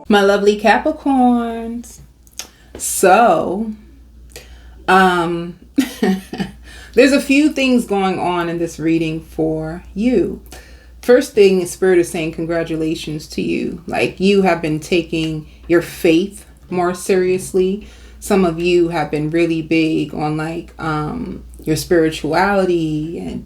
My lovely Capricorns. So, um, there's a few things going on in this reading for you. First thing, Spirit is saying congratulations to you. Like, you have been taking your faith more seriously. Some of you have been really big on your spirituality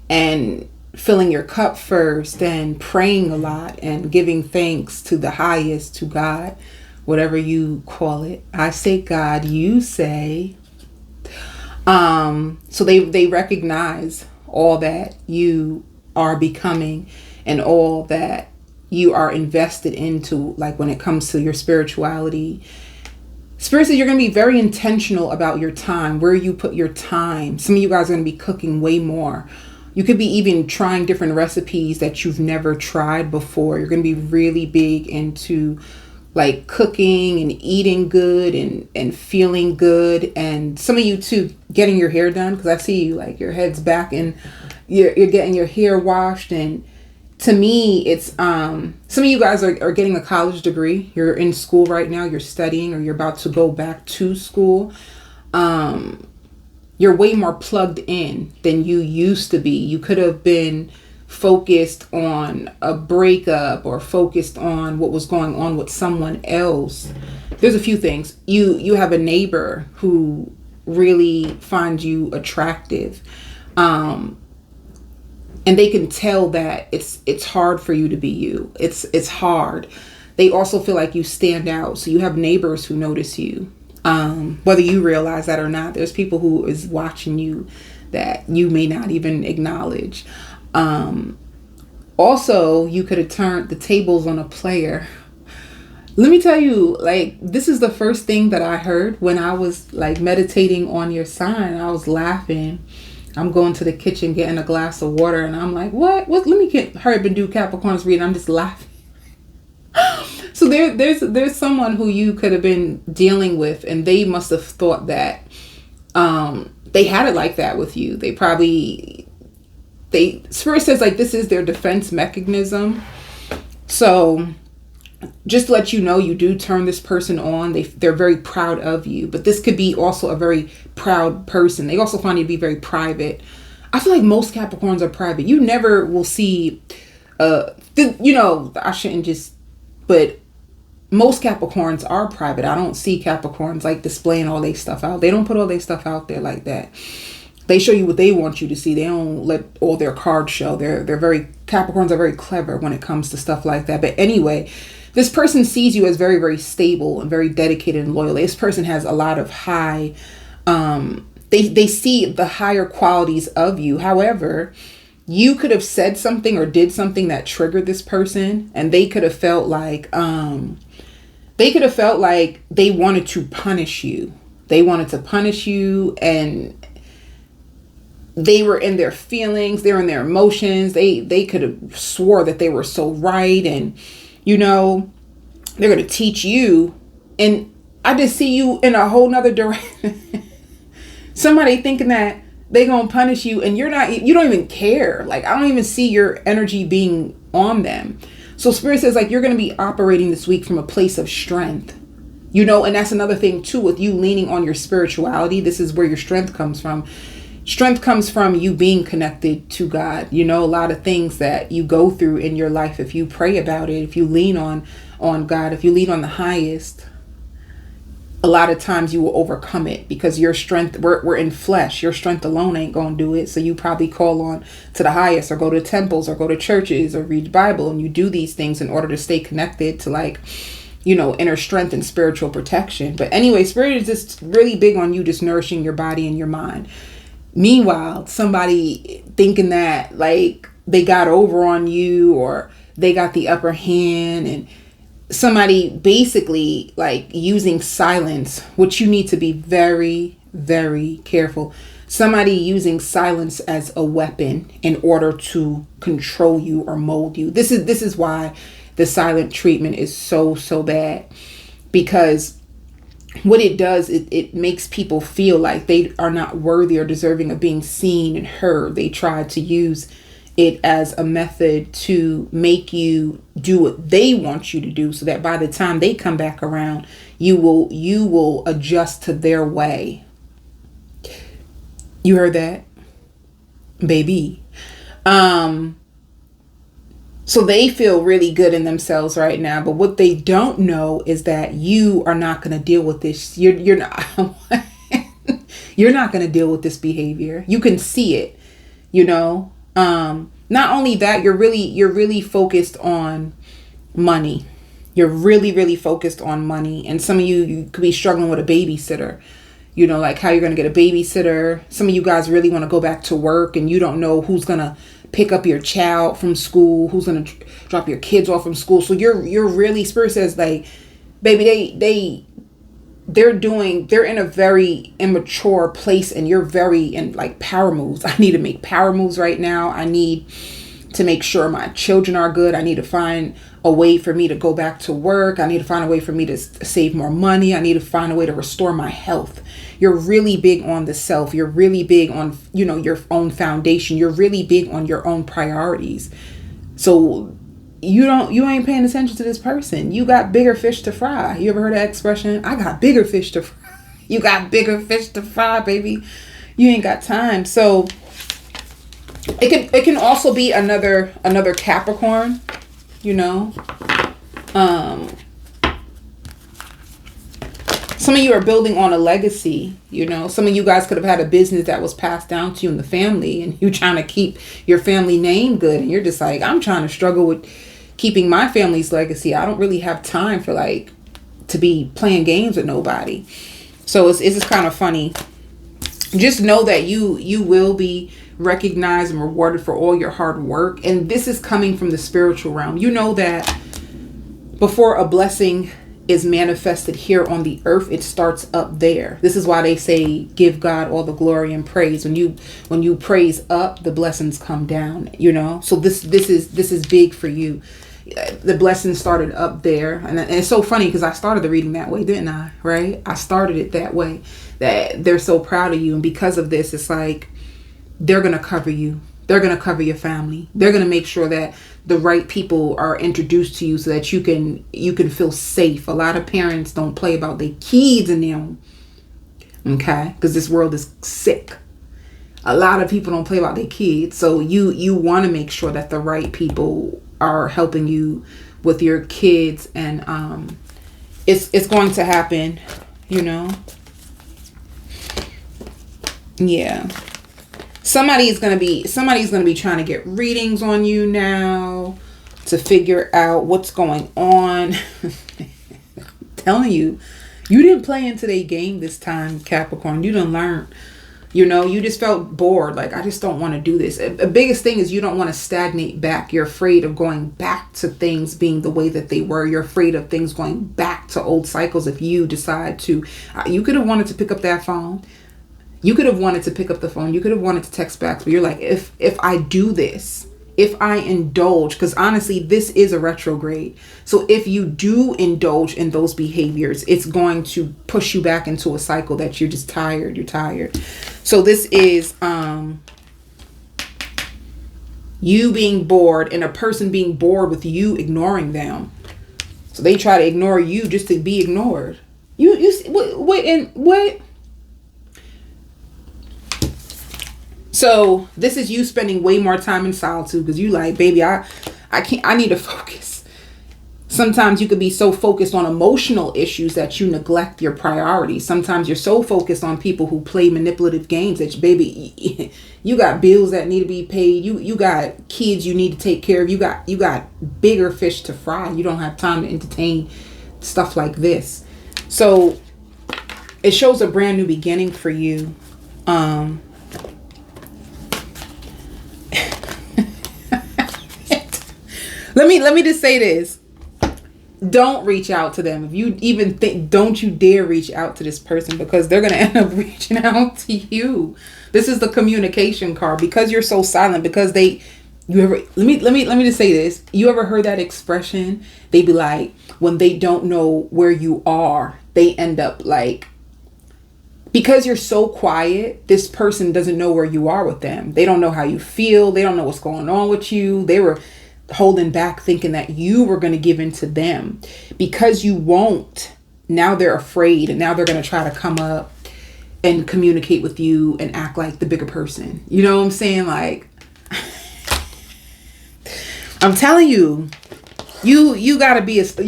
and filling your cup first and praying a lot and giving thanks to the highest, to God, whatever you call it. I say God, you say. So they recognize all that you are becoming and all that you are invested into, like when it comes to your spirituality. Spirit says you're going to be very intentional about your time, where you put your time. Some of you guys are going to be cooking way more. You could be even trying different recipes that you've never tried before. You're going to be really big into like cooking and eating good and feeling good. And some of you too, getting your hair done, because I see you like your head's back and you're getting your hair washed. And to me, it's some of you guys are getting a college degree. You're in school right now. You're studying, or you're about to go back to school. You're way more plugged in than you used to be. You could have been focused on a breakup or focused on what was going on with someone else. There's a few things. You have a neighbor who really finds you attractive. And they can tell that it's hard for you to be you. It's hard. They also feel like you stand out. So you have neighbors who notice you. Whether you realize that or not, there's people who is watching you that you may not even acknowledge. Also, you could have turned the tables on a player. Let me tell you, like, this is the first thing that I heard when I was like meditating on your sign. I was laughing. I'm going to the kitchen, getting a glass of water, and I'm like, what? Let me hurry up and do Capricorn's reading. I'm just laughing. So there's someone who you could have been dealing with, and they must have thought that they had it like that with you. Spirit says like this is their defense mechanism. So just to let you know, you do turn this person on. They're very proud of you, but this could be also a very proud person. They also find you to be very private. I feel like most Capricorns are private. You never will see, I shouldn't just, but most Capricorns are private. I don't see Capricorns like displaying all their stuff out. They don't put all their stuff out there like that. They show you what they want you to see. They don't let all their cards show. Capricorns are very clever when it comes to stuff like that. But anyway, this person sees you as very, very stable and very dedicated and loyal. This person has a lot of high, they see the higher qualities of you. However, you could have said something or did something that triggered this person, and they could have felt like they wanted to punish you. They wanted to punish you, and they were in their feelings, they were in their emotions. They could have swore that they were so right, and they're going to teach you. And I just see you in a whole nother direction. Somebody thinking that they going to punish you, and you don't even care. Like, I don't even see your energy being on them. So Spirit says like you're going to be operating this week from a place of strength. And that's another thing too, with you leaning on your spirituality. This is where your strength comes from. Strength comes from you being connected to God. A lot of things that you go through in your life, if you pray about it, if you lean on God, if you lean on the highest, a lot of times you will overcome it, because your strength, we're in flesh. Your strength alone ain't going to do it. So you probably call on to the highest, or go to temples, or go to churches, or read the Bible. And you do these things in order to stay connected to inner strength and spiritual protection. But anyway, Spirit is just really big on you just nourishing your body and your mind. Meanwhile, somebody thinking that like they got over on you, or they got the upper hand, and somebody basically like using silence, which you need to be very, very careful. Somebody using silence as a weapon in order to control you or mold you. This is why the silent treatment is so bad, because what it does, it makes people feel like they are not worthy or deserving of being seen and heard. They try to use it as a method to make you do what they want you to do, so that by the time they come back around, you will adjust to their way. You heard that, baby? So they feel really good in themselves right now, but what they don't know is that you are not going to deal with this. You're not you're not going to deal with this behavior. You can see it, you know. Not only that, you're really focused on money. You're really focused on money. And some of you could be struggling with a babysitter, you know, like how you're going to get a babysitter. Some of you guys really want to go back to work and you don't know who's going to pick up your child from school, who's going to drop your kids off from school. So you're really, Spirit says, like, baby, they're in a very immature place, and you're very in like power moves. I need to make power moves right now. I need to make sure my children are good. I need to find a way for me to go back to work. I need to find a way for me to save more money. I need to find a way to restore my health. You're really big on the self. You're really big on, you know, your own foundation. You're really big on your own priorities. So you ain't paying attention to this person. You got bigger fish to fry. You ever heard that expression? I got bigger fish to fry. You got bigger fish to fry, baby. You ain't got time. So it can also be another Capricorn, you know. Some of you are building on a legacy, you know. Some of you guys could have had a business that was passed down to you in the family, and you're trying to keep your family name good, and you're just like, I'm trying to struggle with keeping my family's legacy. I don't really have time for like to be playing games with nobody. So it's just kind of funny. Just know that you will be recognized and rewarded for all your hard work, and this is coming from the spiritual realm. You know that before a blessing is manifested here on the earth, it starts up there. This is why they say give God all the glory and praise. When you praise up, the blessings come down, you know. So this is big for you. The blessing started up there, and it's so funny because I started the reading that way, didn't I? Right? I started it that way, that they're so proud of you, and because of this, it's like they're gonna cover you. They're gonna cover your family. They're gonna make sure that the right people are introduced to you so that you can feel safe. A lot of parents don't play about their kids in them, okay? Because this world is sick. A lot of people don't play about their kids, so you want to make sure that the right people are helping you with your kids, and it's going to happen, you know. Yeah. Somebody's gonna be trying to get readings on you now to figure out what's going on. I'm telling you, you didn't play into their game this time, Capricorn. You done learned. You know, you just felt bored. Like, I just don't want to do this. The biggest thing is you don't want to stagnate back. You're afraid of going back to things being the way that they were. You're afraid of things going back to old cycles. If you decide to, you could have wanted to pick up that phone. You could have wanted to pick up the phone. You could have wanted to text back. But you're like, if I do this, if I indulge, because honestly, this is a retrograde. So if you do indulge in those behaviors, it's going to push you back into a cycle that you're just tired. You're tired. So this is you being bored and a person being bored with you ignoring them. So they try to ignore you just to be ignored. What? So this is you spending way more time in solitude because you like, baby, I can't, I need to focus. Sometimes you could be so focused on emotional issues that you neglect your priorities. Sometimes you're so focused on people who play manipulative games that, baby, you got bills that need to be paid. You got kids you need to take care of. You got bigger fish to fry. You don't have time to entertain stuff like this. So it shows a brand new beginning for you. Let me just say this. Don't reach out to them. If you even think, don't you dare reach out to this person, because they're going to end up reaching out to you. This is the communication card, because you're so silent, because let me just say this. You ever heard that expression? They be like, when they don't know where you are, they end up like because you're so quiet, this person doesn't know where you are with them. They don't know how you feel. They don't know what's going on with you. They were holding back, thinking that you were going to give in to them. Because you won't, now they're afraid, and now they're going to try to come up and communicate with you and act like the bigger person. You know what I'm saying? Like, I'm telling you, you gotta be some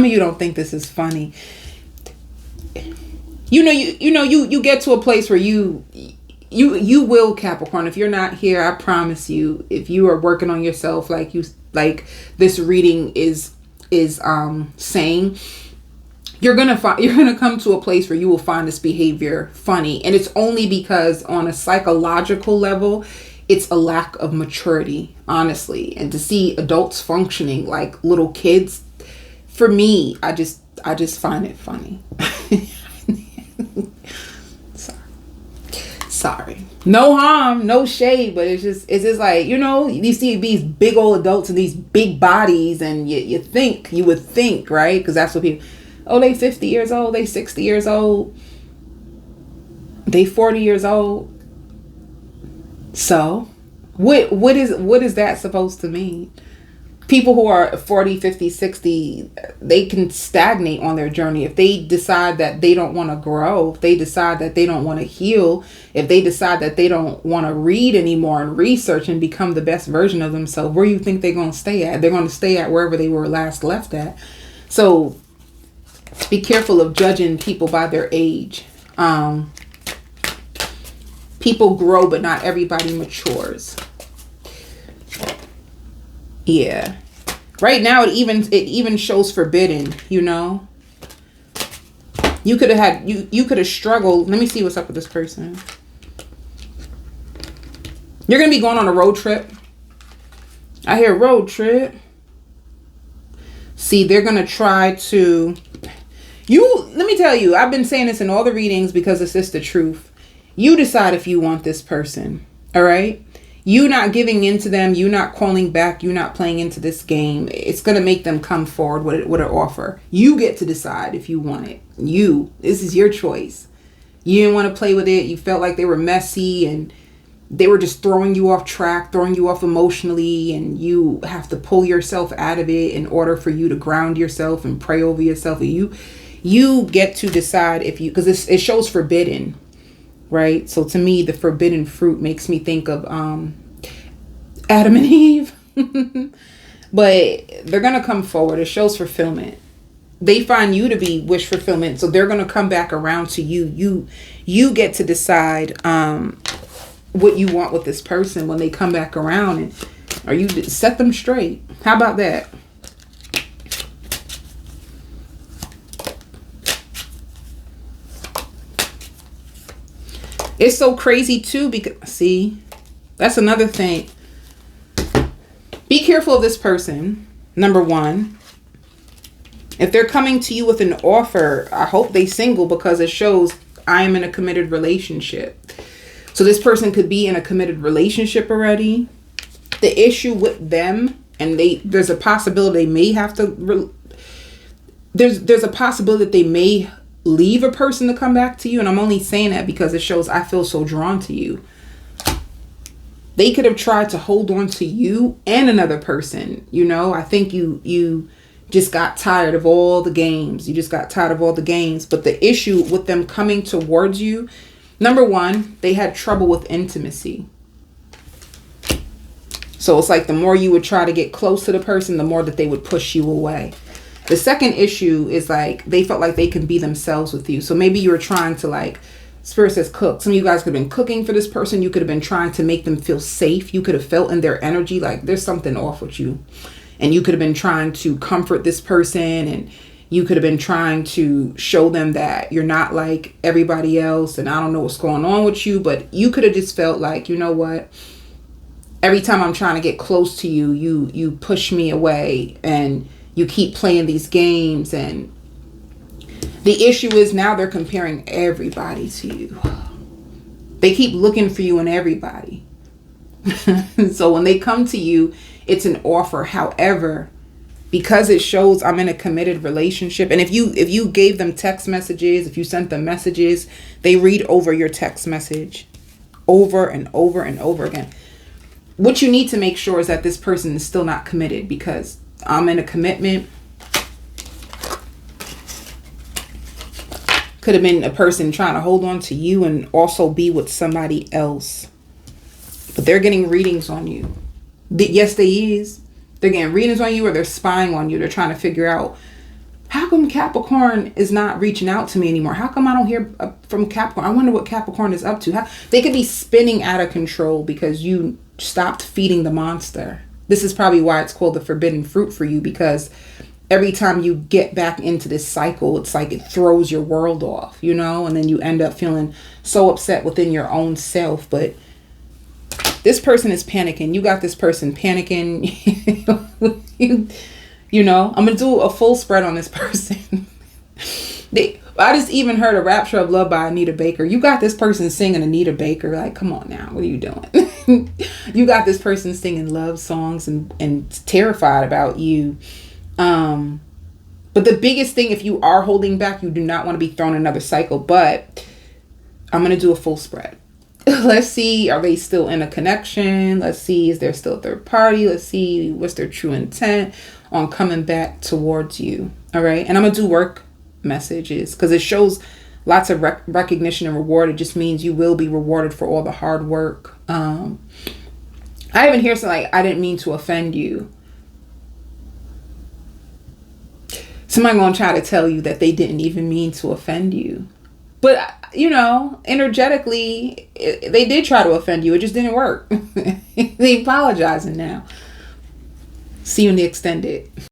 of you don't think this is funny. You get to a place where you will, Capricorn. If you're not here, I promise you, if you are working on yourself, like this reading is saying, you're gonna come to a place where you will find this behavior funny. And it's only because on a psychological level, it's a lack of maturity, honestly. And to see adults functioning like little kids, for me, I just find it funny. Sorry. No harm, no shade, but it's just like, you see these big old adults and these big bodies, and you would think, right? Because that's what people, they 50 years old, they 60 years old, they 40 years old. So what is that supposed to mean? People who are 40, 50, 60, they can stagnate on their journey. If they decide that they don't want to grow, if they decide that they don't want to heal, if they decide that they don't want to read anymore and research and become the best version of themselves, where do you think they're going to stay at? They're going to stay at wherever they were last left at. So be careful of judging people by their age. People grow, but not everybody matures. Yeah. Right now, it even shows forbidden, You could have you could have struggled. Let me see what's up with this person. You're going to be going on a road trip. I hear road trip. See, they're going to try to... Let me tell you, I've been saying this in all the readings because it's just the truth. You decide if you want this person, all right? You not giving in to them, you not calling back, you not playing into this game. It's going to make them come forward with an offer. You get to decide if you want it. This is your choice. You didn't want to play with it. You felt like they were messy and they were just throwing you off track, throwing you off emotionally, and you have to pull yourself out of it in order for you to ground yourself and pray over yourself. You get to decide if you, because it shows forbidden. Right? So to me, the forbidden fruit makes me think of Adam and Eve. But they're going to come forward. It shows fulfillment. They find you to be wish fulfillment. So they're going to come back around to you. You get to decide what you want with this person when they come back around. Or you set them straight. How about that? It's so crazy too, because see, that's another thing. Be careful of this person. Number one, if they're coming to you with an offer, I hope they single, because it shows I am in a committed relationship. So this person could be in a committed relationship already. The issue with them, and there's a possibility they may have to, there's a possibility that they may leave a person to come back to you. And I'm only saying that because it shows I feel so drawn to you. They could have tried to hold on to you and another person. I think you just got tired of all the games. But the issue with them coming towards you, number one, they had trouble with intimacy. So it's like the more you would try to get close to the person, the more that they would push you away. The second issue is like they felt like they can be themselves with you. So maybe you were trying to, Spirit says cook. Some of you guys could have been cooking for this person. You could have been trying to make them feel safe. You could have felt in their energy like there's something off with you. And you could have been trying to comfort this person. And you could have been trying to show them that you're not like everybody else. And I don't know what's going on with you. But you could have just felt like, you know what? Every time I'm trying to get close to you, you push me away. And you keep playing these games, and the issue is now they're comparing everybody to you. They keep looking for you in everybody. So when they come to you, it's an offer. However, because it shows I'm in a committed relationship. And if you gave them text messages, if you sent them messages, they read over your text message over and over and over again. What you need to make sure is that this person is still not committed, because I'm in a commitment. Could have been a person trying to hold on to you and also be with somebody else. But they're getting readings on you. Yes, they is. They're getting readings on you, or they're spying on you. They're trying to figure out, how come Capricorn is not reaching out to me anymore? How come I don't hear from Capricorn? I wonder what Capricorn is up to. They could be spinning out of control because you stopped feeding the monster. This is probably why it's called the forbidden fruit for you, because every time you get back into this cycle, it's like it throws your world off, you know, and then you end up feeling so upset within your own self. But this person is panicking. You got this person panicking. You know, I'm going to do a full spread on this person. I just even heard a Rapture of Love by Anita Baker. You got this person singing Anita Baker. Like, come on now. What are you doing? You got this person singing love songs and terrified about you. But the biggest thing, if you are holding back, you do not want to be thrown in another cycle. But I'm going to do a full spread. Let's see, are they still in a connection? Let's see, is there still a third party? Let's see, what's their true intent on coming back towards you? All right. And I'm going to do work messages, because it shows lots of recognition and reward. It just means you will be rewarded for all the hard work. I even hear something like, I didn't mean to offend you. Somebody going to try to tell you that they didn't even mean to offend you. But, you know, energetically, they did try to offend you. It just didn't work. They apologizing now. See you in the extended.